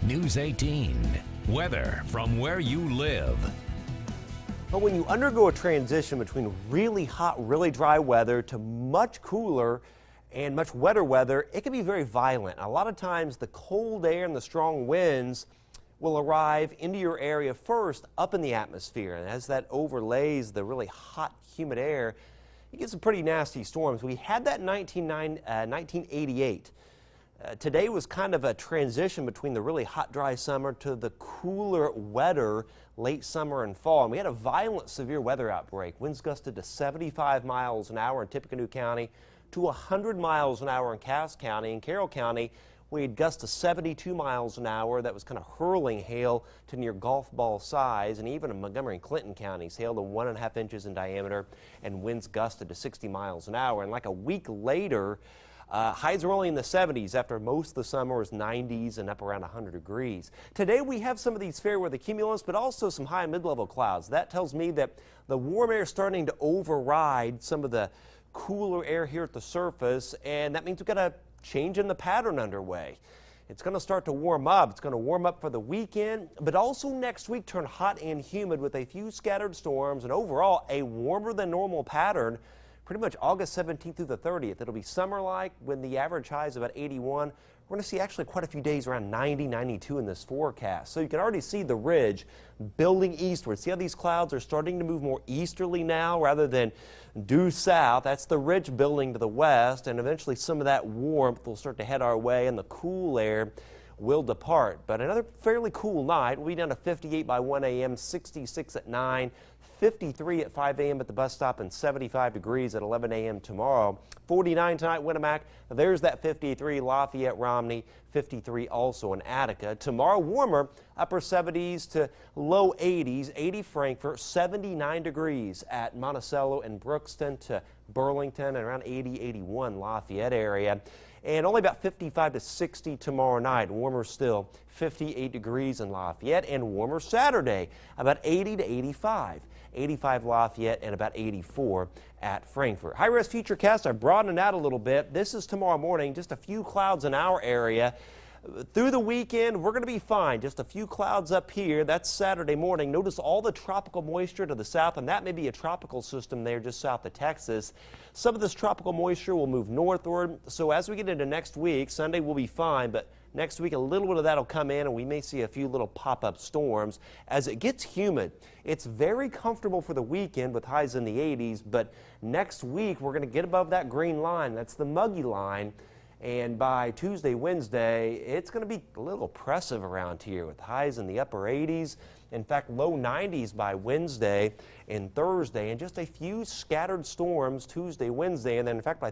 News 18. Weather from where you live. But when you undergo a transition between really hot, really dry weather to much cooler and much wetter weather, it can be very violent. A lot of times the cold air and the strong winds will arrive into your area first up in the atmosphere. And as that overlays the really hot, humid air, you get some pretty nasty storms. We had that in 1988. Today was kind of a transition between the really hot, dry summer to the cooler, wetter late summer and fall. And we had a violent, severe weather outbreak. Winds gusted to 75 miles an hour in Tippecanoe County, to 100 miles an hour in Cass County. In Carroll County, we had gusts to 72 miles an hour. That was kind of hurling hail to near golf ball size. And even in Montgomery and Clinton counties, hail to 1.5 inches in diameter, and winds gusted to 60 miles an hour. And like a week later, highs are only in the 70s after most of the summer was 90s and up around 100 degrees. Today we have some of these fair weather cumulus, but also some high and mid-level clouds. That tells me that the warm air is starting to override some of the cooler air here at the surface, and that means we've got a change in the pattern underway. It's going to start to warm up. It's going to warm up for the weekend, but also next week turn hot and humid with a few scattered storms and overall a warmer than normal pattern. Pretty much August 17th through the 30th. It'll be summer-like when the average high is about 81. We're going to see actually quite a few days around 90, 92 in this forecast. So you can already see the ridge building eastward. See how these clouds are starting to move more easterly now rather than due south. That's the ridge building to the west, and eventually some of that warmth will start to head our way and the cool air will depart. But another fairly cool night. We'll be down to 58 by 1 a.m., 66 at 9, 53 at 5 a.m. at the bus stop, and 75 degrees at 11 a.m. tomorrow. 49 tonight, Winamac. There's that 53, Lafayette, Romney, 53 also in Attica. Tomorrow, warmer, upper 70s to low 80s, 80 Frankfort, 79 degrees at Monticello and Brookston to Burlington, and around 80, 81 Lafayette area. And only about 55 to 60 tomorrow night. Warmer still, 58 degrees in Lafayette, and warmer Saturday, about 80 to 85. 85 Lafayette and about 84 at Frankfort. High-res futurecast, I've broadened it out a little bit. This is tomorrow morning, just a few clouds in our area. Through the weekend, we're going to be fine. Just a few clouds up here. That's Saturday morning. Notice all the tropical moisture to the south, and that may be a tropical system there just south of Texas. Some of this tropical moisture will move northward. So as we get into next week, Sunday will be fine, but next week a little bit of that will come in, and we may see a few little pop-up storms. As it gets humid, it's very comfortable for the weekend with highs in the 80s, but next week we're going to get above that green line. That's the muggy line. And by Tuesday, Wednesday, it's going to be a little oppressive around here with highs in the upper 80s. In fact, low 90s by Wednesday and Thursday, and just a few scattered storms Tuesday, Wednesday, and then in fact by